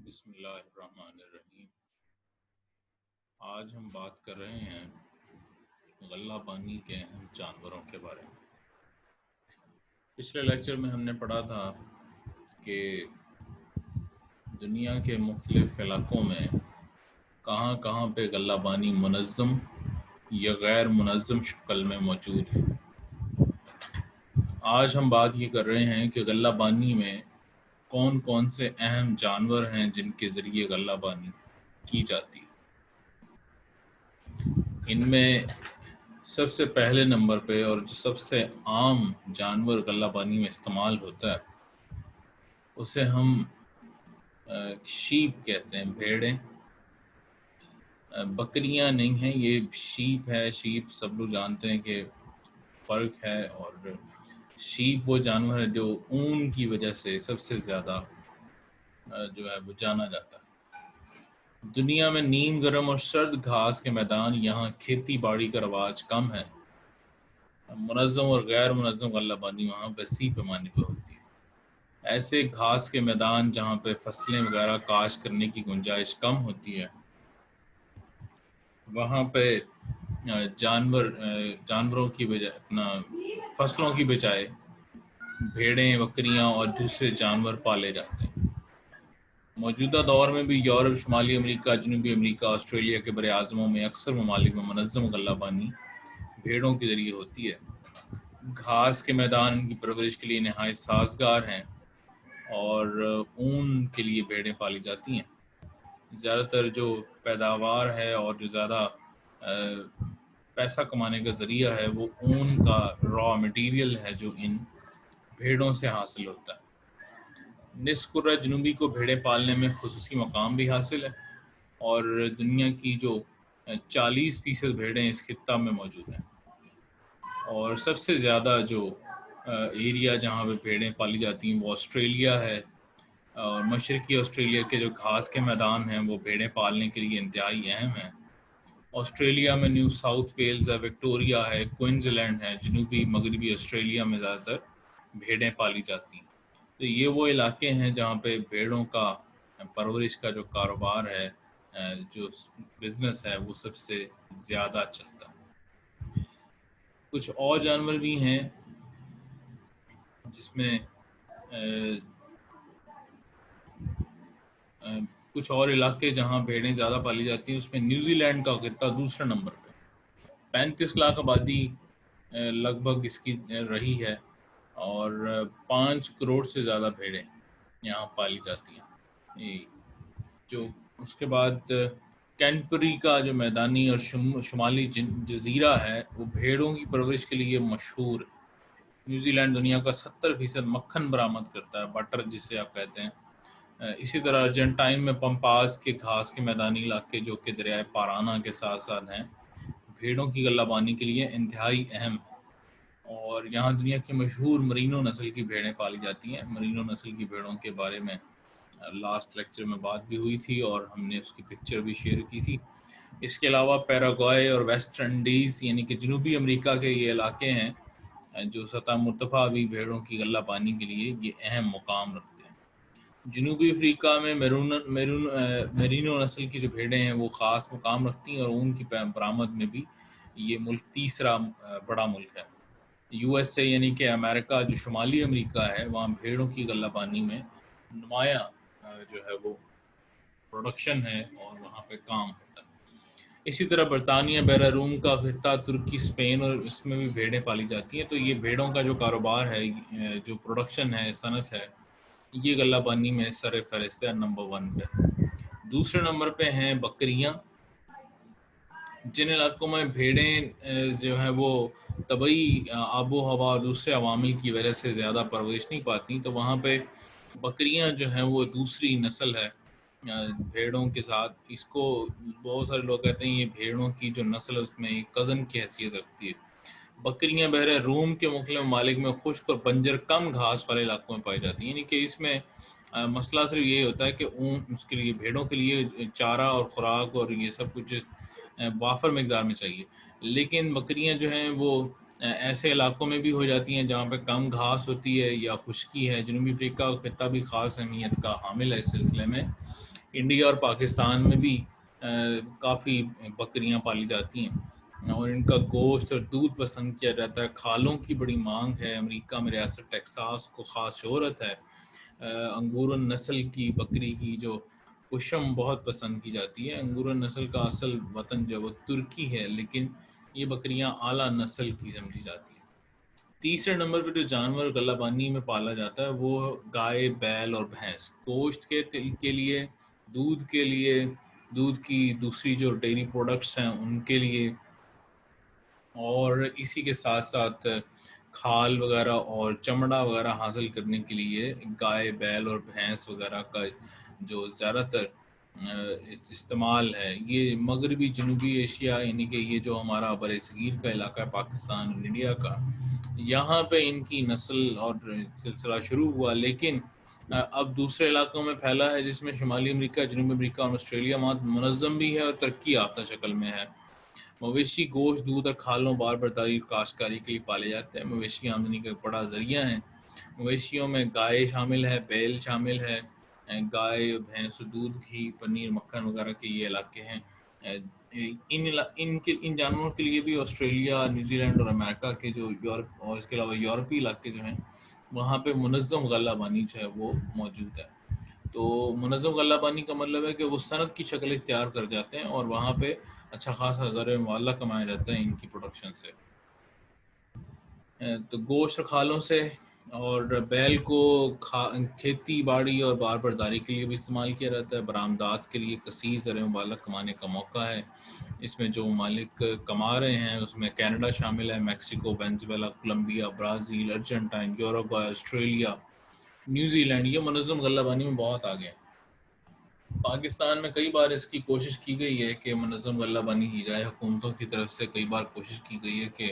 بسم اللہ الرحمن الرحیم۔ آج ہم بات کر رہے ہیں غلہ بانی کے اہم جانوروں کے بارے میں۔ پچھلے لیکچر میں ہم نے پڑھا تھا کہ دنیا کے مختلف علاقوں میں کہاں کہاں پہ غلہ بانی منظم یا غیر منظم شکل میں موجود ہے۔ آج ہم بات یہ کر رہے ہیں کہ غلہ بانی میں کون کون سے اہم جانور ہیں جن کے ذریعے غلہ بانی کی جاتی ہے۔ ان میں سب سے پہلے نمبر پہ اور جو سب سے عام جانور غلہ بانی میں استعمال ہوتا ہے اسے ہم شیپ کہتے ہیں، بھیڑیں۔ بکریاں نہیں ہیں، یہ شیپ ہے۔ شیپ سب لوگ جانتے ہیں کہ فرق ہے، اور شیپ وہ جانور ہے جو اون کی وجہ سے سب سے زیادہ جو ہے وہ جانا جاتا ہے۔ دنیا میں نیم گرم اور سرد گھاس کے میدان، یہاں کھیتی باڑی کا رواج کم ہے۔ منظم اور غیر منظم غلہ بانی وہاں وسیع پیمانے پہ ہوتی ہے۔ ایسے گھاس کے میدان جہاں پہ فصلیں وغیرہ کاشت کرنے کی گنجائش کم ہوتی ہے، وہاں پہ جانوروں کی بجائے فصلوں کی بجائے بھیڑیں، بکریاں اور دوسرے جانور پالے جاتے ہیں۔ موجودہ دور میں بھی یورپ، شمالی امریکہ، جنوبی امریکہ، آسٹریلیا کے بر اعظموں میں اکثر ممالک میں منظم غلہ بانی بھیڑوں کے ذریعے ہوتی ہے۔ گھاس کے میدان ان کی پرورش کے لیے نہایت سازگار ہیں اور اون کے لیے بھیڑیں پالی جاتی ہیں۔ زیادہ تر جو پیداوار ہے اور جو زیادہ پیسہ کمانے کا ذریعہ ہے وہ اون کا را مٹیریل ہے جو ان بھیڑوں سے حاصل ہوتا ہے۔ نصف کرہ جنوبی کو بھیڑیں پالنے میں خصوصی مقام بھی حاصل ہے، اور دنیا کی جو 40% بھیڑیں اس خطہ میں موجود ہیں، اور سب سے زیادہ جو ایریا جہاں پہ بھیڑیں پالی جاتی ہیں وہ آسٹریلیا ہے، اور مشرقی آسٹریلیا کے جو گھاس کے میدان ہیں وہ بھیڑیں پالنے کے لیے انتہائی اہم ہیں۔ آسٹریلیا میں نیو ساؤتھ ویلز ہے، وکٹوریا ہے، کوئنز لینڈ ہے، جنوبی مغربی آسٹریلیا میں زیادہ تر بھیڑیں پالی جاتی ہیں۔ تو یہ وہ علاقے ہیں جہاں پہ بھیڑوں کا پرورش کا جو کاروبار ہے، جو بزنس ہے، وہ سب سے زیادہ چلتا ہے۔ کچھ اور جانور بھی ہیں جس میں کچھ اور علاقے جہاں بھیڑیں زیادہ پالی جاتی ہیں، اس میں نیوزی لینڈ کا خطہ دوسرے نمبر پہ۔ 35 لاکھ آبادی لگ بھگ اس کی رہی ہے، اور 5 کروڑ سے زیادہ بھیڑیں یہاں پالی جاتی ہیں۔ جو اس کے بعد کینٹبری کا جو میدانی اور شمالی جزیرہ ہے وہ بھیڑوں کی پرورش کے لیے مشہور ہے۔ نیوزی لینڈ دنیا کا 70% مکھن برآمد کرتا ہے، بٹر جسے آپ کہتے ہیں۔ اسی طرح ارجنٹائن میں پمپاس کے گھاس کے میدانی علاقے جو کہ دریائے پارانا کے ساتھ ساتھ ہیں، بھیڑوں کی غلہ بانی کے لیے انتہائی اہم ہے، اور یہاں دنیا کی مشہور مرینو نسل کی بھیڑیں پالی جاتی ہیں۔ مرینو نسل کی بھیڑوں کے بارے میں لاسٹ لیکچر میں بات بھی ہوئی تھی اور ہم نے اس کی پکچر بھی شیئر کی تھی۔ اس کے علاوہ پیراگوئے اور ویسٹ انڈیز یعنی کہ جنوبی امریکہ کے یہ علاقے ہیں جو سطح مرتفع بھی بھیڑوں کی غلہ بانی کے لیے یہ اہم مقام رکھتے ہیں۔ جنوبی افریقہ میں میرینو نسل کی جو بھیڑیں ہیں وہ خاص مقام رکھتی ہیں، اور اون کی برآمد میں بھی یہ ملک تیسرا بڑا ملک ہے۔ یو ایس اے یعنی کہ امریکہ، جو شمالی امریکہ ہے، وہاں بھیڑوں کی غلہ بانی میں نمایاں جو ہے وہ پروڈکشن ہے اور وہاں پہ کام ہوتا ہے۔ اسی طرح برطانیہ، بیرون کا خطہ، ترکی، اسپین، اور اس میں بھی بھیڑیں پالی جاتی ہیں۔ تو یہ بھیڑوں کا جو کاروبار ہے، جو پروڈکشن ہے، صنعت ہے، یہ غلہ بانی میں سر فہرست ہے، نمبر 1 پہ۔ دوسرے نمبر پہ ہیں بکریاں۔ جن علاقوں میں بھیڑیں جو ہیں وہ طبعی آب و ہوا اور دوسرے عوامل کی وجہ سے زیادہ پرورش نہیں پاتی، تو وہاں پہ بکریاں جو ہیں وہ دوسری نسل ہے بھیڑوں کے ساتھ۔ اس کو بہت سارے لوگ کہتے ہیں یہ بھیڑوں کی جو نسل ہے اس میں ایک کزن کی حیثیت رکھتی ہے۔ بکریاں بحر روم کے مختلف ممالک میں خشک اور بنجر کم گھاس والے علاقوں میں پائی جاتی ہیں، یعنی کہ اس میں مسئلہ صرف یہ ہوتا ہے کہ اس کے لیے بھیڑوں کے لیے چارہ اور خوراک اور یہ سب کچھ وافر مقدار میں چاہیے، لیکن بکریاں جو ہیں وہ ایسے علاقوں میں بھی ہو جاتی ہیں جہاں پہ کم گھاس ہوتی ہے یا خشکی ہے۔ جنوبی افریقہ کا خطہ بھی خاص اہمیت کا حامل ہے اس سلسلے میں۔ انڈیا اور پاکستان میں بھی کافی بکریاں پالی جاتی ہیں اور ان کا گوشت اور دودھ پسند کیا جاتا ہے. کھالوں کی بڑی مانگ ہے. امریکہ میں ریاست ٹیکساس کو خاص شہرت ہے. انگور نسل کی بکری کی جو پشم بہت پسند کی جاتی ہے. انگور نسل کا اصل وطن جو وہ ترکی ہے، لیکن یہ بکریاں اعلیٰ نسل کی سمجھی جاتی ہیں. تیسرے نمبر پہ جو جانور غلہ بانی میں پالا جاتا ہے وہ گائے، بیل اور بھینس. گوشت کے تل کے لیے، دودھ کے لیے، دودھ کی دوسری جو ڈیری پروڈکٹس ہیں ان کے لیے، اور اسی کے ساتھ ساتھ کھال وغیرہ اور چمڑا وغیرہ حاصل کرنے کے لیے گائے، بیل اور بھینس وغیرہ کا جو زیادہ تر استعمال ہے یہ مغربی جنوبی ایشیا، یعنی کہ یہ جو ہمارا بر صغیر کا علاقہ ہے، پاکستان اور انڈیا کا، یہاں پہ ان کی نسل اور سلسلہ شروع ہوا. لیکن اب دوسرے علاقوں میں پھیلا ہے، جس میں شمالی امریکہ، جنوبی امریکہ اور آسٹریلیا منظم بھی ہے اور ترقی یافتہ شکل میں ہے. مویشی گوشت، دودھ اور کھالوں، بار برداری اور کاشتکاری کے لیے پالے جاتے ہیں. مویشی آمدنی کا بڑا ذریعہ ہیں. مویشیوں میں گائے شامل ہے، بیل شامل ہے. گائے، بھینس، دودھ، گھی، پنیر، مکھن وغیرہ کے یہ علاقے ہیں. ان جانوروں کے لیے بھی آسٹریلیا، نیوزی لینڈ اور امریکہ کے جو یورپ اور اس کے علاوہ یورپی علاقے جو ہیں وہاں پہ منظم غلہ بانی جو ہے وہ موجود ہے. تو منظم غلہ بانی کا مطلب ہے کہ وہ صنعت کی شکل اختیار کر جاتے ہیں اور وہاں پہ اچھا خاصا ذرائع معلّہ کمایا جاتا ہے ان کی پروڈکشن سے. تو گوشت کھالوں سے اور بیل کو کھیتی باڑی اور بار برداری کے لیے بھی استعمال کیا جاتا ہے. برآمدات کے لیے کثیر ذرائع مبالغ کمانے کا موقع ہے. اس میں جو ممالک کما رہے ہیں اس میں کینیڈا شامل ہے، Mexico, Venezuela, Colombia, Brazil, Argentine, Uruguay, Australia, New Zealand منظم غلہ بانی میں بہت آگے ہیں. پاکستان میں کئی بار اس کی کوشش کی گئی ہے کہ منظم غلہ بانی کی جائے. حکومتوں کی طرف سے کئی بار کوشش کی گئی ہے کہ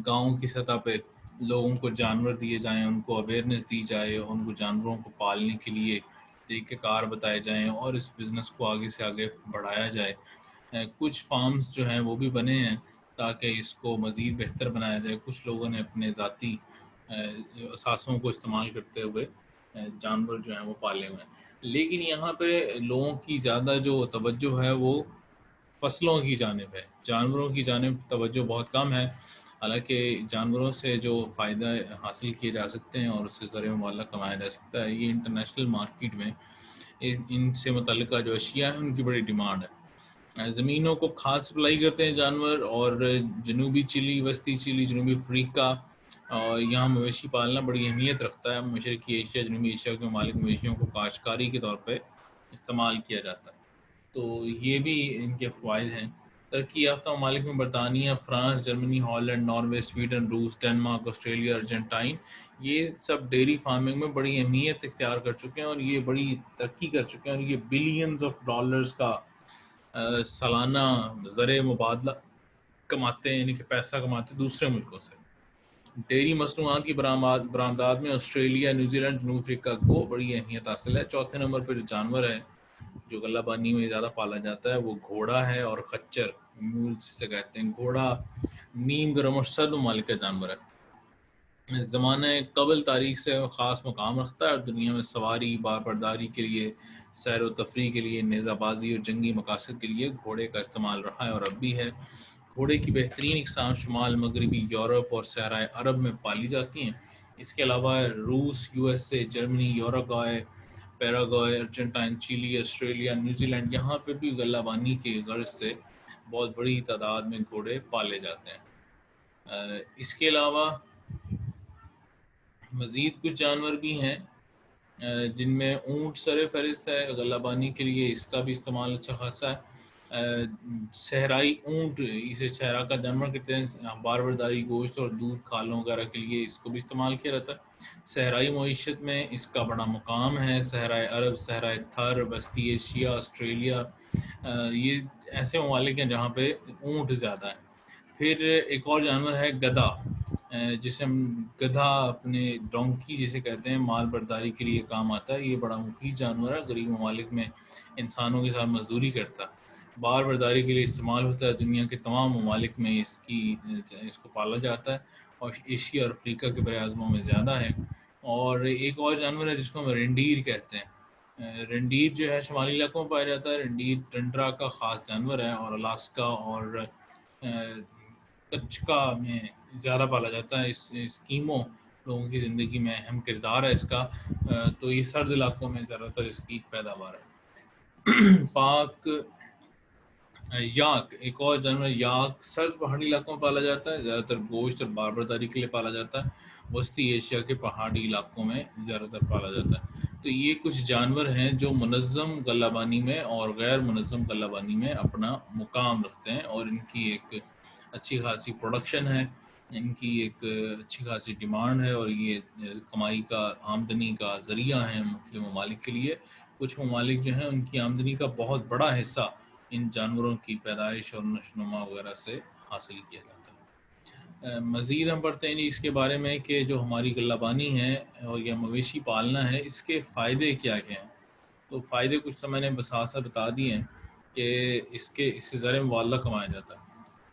گاؤں کی سطح پہ لوگوں کو جانور دیے جائیں، ان کو اویئرنیس دی جائے، ان کو جانوروں کو پالنے کے لیے طریقہ کار بتائے جائیں اور اس بزنس کو آگے سے آگے بڑھایا جائے. کچھ فارمز جو ہیں وہ بھی بنے ہیں تاکہ اس کو مزید بہتر بنایا جائے. کچھ لوگوں نے اپنے ذاتی اثاثوں کو استعمال کرتے ہوئے جانور جو ہیں وہ پالے ہوئے ہیں. لیکن یہاں پہ لوگوں کی زیادہ جو توجہ ہے وہ فصلوں کی جانب ہے، جانوروں کی جانب توجہ بہت کم ہے. حالانکہ جانوروں سے جو فائدہ حاصل کیے جا سکتے ہیں اور اس سے ذریعہ معلّہ کمایا جا سکتا ہے، یہ انٹرنیشنل مارکیٹ میں ان سے متعلقہ جو اشیاء ہیں ان کی بڑی ڈیمانڈ ہے. زمینوں کو کھاد سپلائی کرتے ہیں جانور، اور جنوبی چلی، وسطی چلی، جنوبی افریقہ اور یہاں مویشی پالنا بڑی اہمیت رکھتا ہے. مشرقی ایشیا، جنوبی ایشیا کے ممالک مویشیوں کو کاشتکاری کے طور پہ استعمال کیا جاتا ہے. تو یہ بھی ان کے فوائد ہیں. ترقی یافتہ ممالک میں برطانیہ، France, Germany, Holland, Norway, Sweden, روس، ڈنمارک، آسٹریلیا، ارجنٹائن، یہ سب ڈیری فارمنگ میں بڑی اہمیت اختیار کر چکے ہیں اور یہ بڑی ترقی کر چکے ہیں اور یہ بلینز آف ڈالرز کا سالانہ زرعِ مبادلہ کماتے ہیں، یعنی کہ پیسہ کماتے ہیں دوسرے ملکوں سے. ڈیری مصنوعات کی برآمدات میں آسٹریلیا، نیوزی لینڈ، جنوبی افریقہ کو بڑی اہمیت حاصل ہے. چوتھے نمبر پہ جو جانور ہے جو غلہ بانی میں زیادہ پالا جاتا ہے وہ گھوڑا ہے اور خچر، میول جسے کہتے ہیں. گھوڑا نیم گرم اور سرد ممالک کا جانور ہے. زمانہ قبل تاریخ سے خاص مقام رکھتا ہے اور دنیا میں سواری، بار برداری کے لیے، سیر و تفریح کے لیے، نیزہ بازی اور جنگی مقاصد کے لیے گھوڑے کا استعمال رہا ہے اور اب بھی ہے. گھوڑے کی بہترین اقسام شمال مغربی یورپ اور صحرائے عرب میں پالی جاتی ہیں. اس کے علاوہ روس، U S A, Germany, Uruguay, Paraguay, Argentine, Chile, Australia, New Zealand پہ بھی غلہ بانی کی غرض سے بہت بڑی تعداد میں گھوڑے پالے جاتے ہیں. اس کے علاوہ مزید کچھ جانور بھی ہیں جن میں اونٹ سر فہرست ہے. غلہ بانی کے لیے اس کا بھی استعمال اچھا خاصا ہے. صحرائی اونٹ، اسے صحرا کا جانور کہتے ہیں. بار برداری، گوشت اور دودھ، کھالوں وغیرہ کے لیے اس کو بھی استعمال کیا جاتا ہے. صحرائی معیشت میں اس کا بڑا مقام ہے. صحرائے عرب، صحرائے تھر، وسطی ایشیا، آسٹریلیا، یہ ایسے ممالک ہیں جہاں پہ اونٹ زیادہ ہیں. پھر ایک اور جانور ہے گدھا، جسے ہم گدھا اپنے ڈونکی جسے کہتے ہیں مال برداری کے لیے کام آتا ہے. یہ بڑا مفید جانور ہے. غریب ممالک میں انسانوں کے ساتھ مزدوری کرتا ہے، بار برداری کے لیے استعمال ہوتا ہے. دنیا کے تمام ممالک میں اس کو پالا جاتا ہے اور ایشیا اور افریقہ کے بر اعظموں میں زیادہ ہے. اور ایک اور جانور ہے جس کو ہم رینڈیر کہتے ہیں. رنڈیر جو ہے شمالی علاقوں میں پایا جاتا ہے. رنڈیر ٹنڈرا کا خاص جانور ہے اور الاسکا اور کچکا میں زیادہ پالا جاتا ہے. اسکیمو لوگوں کی زندگی میں اہم کردار ہے اس کا. تو یہ سرد علاقوں میں زیادہ تر اس کی پیداوار ہے. پاک یاک ایک اور جانور یاک سرد پہاڑی علاقوں میں پالا جاتا ہے. زیادہ تر گوشت اور باربرداری کے لیے پالا جاتا ہے. وسطی ایشیا کے پہاڑی علاقوں میں زیادہ تر پالا جاتا ہے. تو یہ کچھ جانور ہیں جو منظم غلہ بانی میں اور غیر منظم غلہ بانی میں اپنا مقام رکھتے ہیں اور ان کی ایک اچھی خاصی پروڈکشن ہے, ان کی ایک اچھی خاصی ڈیمانڈ ہے اور یہ کمائی کا آمدنی کا ذریعہ ہیں مختلف ممالک کے لیے. کچھ ممالک جو ہیں ان کی آمدنی کا بہت بڑا حصہ ان جانوروں کی پیدائش اور نشو و نما وغیرہ سے حاصل کیا جاتا ہے. مزید ہم پڑھتے ہیں اس کے بارے میں کہ جو ہماری غلہ بانی ہے اور یا مویشی پالنا ہے اس کے فائدے کیا کیا ہیں. تو فائدے کچھ تو میں نے بساثر بتا دیے ہیں کہ اس سے زر مبادلہ کمایا جاتا ہے.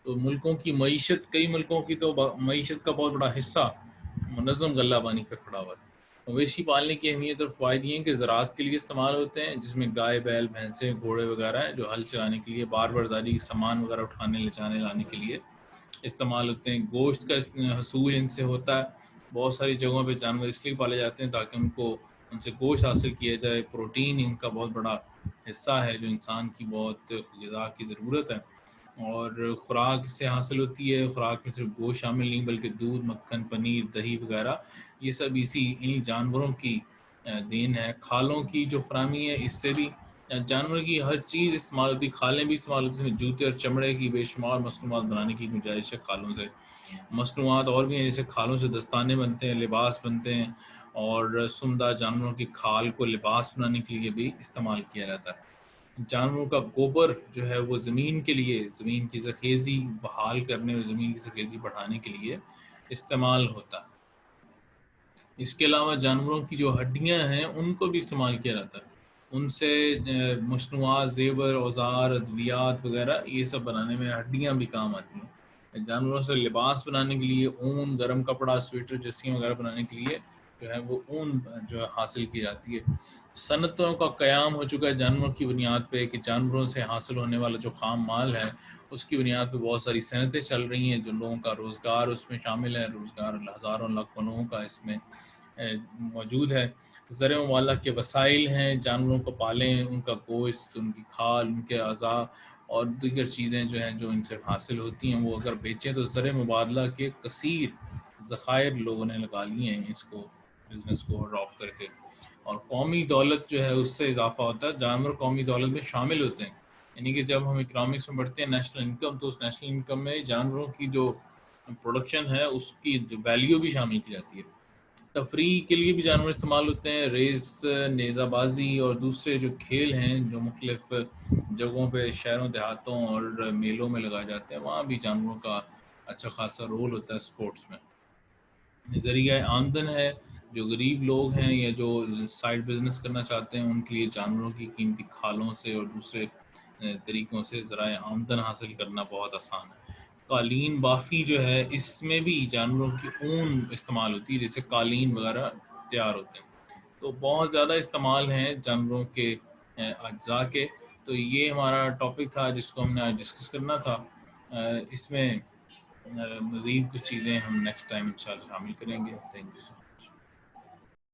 تو ملکوں کی معیشت, کئی ملکوں کی تو معیشت کا بہت بڑا حصہ منظم غلہ بانی کا کھڑا ہوا ہے. مویشی پالنے کی اہمیت اور فوائد یہ ہیں کہ زراعت کے لیے استعمال ہوتے ہیں, جس میں گائے, بیل, بھینسیں, گھوڑے وغیرہ ہیں جو ہل چلانے کے لیے, بار برداری, سامان وغیرہ اٹھانے لے جانے لانے کے لیے استعمال ہوتے ہیں. گوشت کا حصول ان سے ہوتا ہے. بہت ساری جگہوں پہ جانور اس لیے پالے جاتے ہیں تاکہ ان سے گوشت حاصل کیا جائے. پروٹین ان کا بہت بڑا حصہ ہے جو انسان کی بہت غذا کی ضرورت ہے, اور خوراک اس سے حاصل ہوتی ہے. خوراک میں صرف گوشت شامل نہیں بلکہ دودھ, مکھن, پنیر, دہی وغیرہ یہ سب انہی جانوروں کی دین ہے. کھالوں کی جو فراہمی ہے اس سے بھی جانور کی ہر چیز استعمال ہوتی ہے. کھالیں بھی استعمال ہوتی ہیں, جوتے اور چمڑے کی بے شمار مصنوعات بنانے کی گنجائش ہے کھالوں سے. مصنوعات اور بھی ہیں, جیسے کھالوں سے دستانے بنتے ہیں, لباس بنتے ہیں, اور سمدہ جانوروں کی کھال کو لباس بنانے کے لیے بھی استعمال کیا جاتا ہے. جانوروں کا گوبر جو ہے وہ زمین کے لیے, زمین کی زرخیزی بحال کرنے اور زمین کی زرخیزی بڑھانے کے لیے استعمال ہوتا ہے. اس کے علاوہ جانوروں کی جو ہڈیاں ہیں ان کو بھی استعمال کیا جاتا ہے. ان سے مصنوعات, زیور, اوزار, ادویات وغیرہ یہ سب بنانے میں ہڈیاں بھی کام آتی ہیں. جانوروں سے لباس بنانے کے لیے اون, گرم کپڑا, سویٹر, جرسیاں وغیرہ بنانے کے لیے جو ہے وہ اون جو ہے حاصل کی جاتی ہے. صنعتوں کا قیام ہو چکا ہے جانوروں کی بنیاد پہ, کہ جانوروں سے حاصل ہونے والا جو خام مال ہے اس کی بنیاد پہ بہت ساری صنعتیں چل رہی ہیں جو لوگوں کا روزگار اس میں شامل ہے. روزگار ہزاروں لاکھوں لوگوں کا اس میں موجود ہے. زر مبادلہ کے وسائل ہیں, جانوروں کو پالیں, ان کا گوشت, ان کی کھال, ان کے اعضاء اور دیگر چیزیں جو ہیں جو ان سے حاصل ہوتی ہیں وہ اگر بیچیں تو زر مبادلہ کے کثیر ذخائر لوگوں نے لگا لیے ہیں اس کو, بزنس کو ڈراپ کر کے. اور قومی دولت جو ہے اس سے اضافہ ہوتا ہے. جانور قومی دولت میں شامل ہوتے ہیں, یعنی کہ جب ہم اکنامکس میں پڑھتے ہیں نیشنل انکم, تو اس نیشنل انکم میں جانوروں کی جو پروڈکشن ہے اس کی ویلیو بھی شامل کی جاتی ہے. تفریح کے لیے بھی جانور استعمال ہوتے ہیں. ریس, نیزہ بازی اور دوسرے جو کھیل ہیں جو مختلف جگہوں پہ شہروں, دیہاتوں اور میلوں میں لگائے جاتے ہیں, وہاں بھی جانوروں کا اچھا خاصا رول ہوتا ہے اسپورٹس میں. ذریعہ آمدن ہے, جو غریب لوگ ہیں یا جو سائڈ بزنس کرنا چاہتے ہیں ان کے لیے جانوروں کی قیمتی کھالوں سے اور دوسرے طریقوں سے ذرائع آمدن حاصل کرنا بہت آسان ہے. قالین بافی جو ہے اس میں بھی جانوروں کی اون استعمال ہوتی ہے, جیسے قالین وغیرہ تیار ہوتے ہیں. تو بہت زیادہ استعمال ہیں جانوروں کے اجزاء کے. تو یہ ہمارا ٹاپک تھا جس کو ہم نے آج ڈسکس کرنا تھا. اس میں مزید کچھ چیزیں ہم نیکسٹ ٹائم انشاءاللہ شامل کریں گے. Thank you.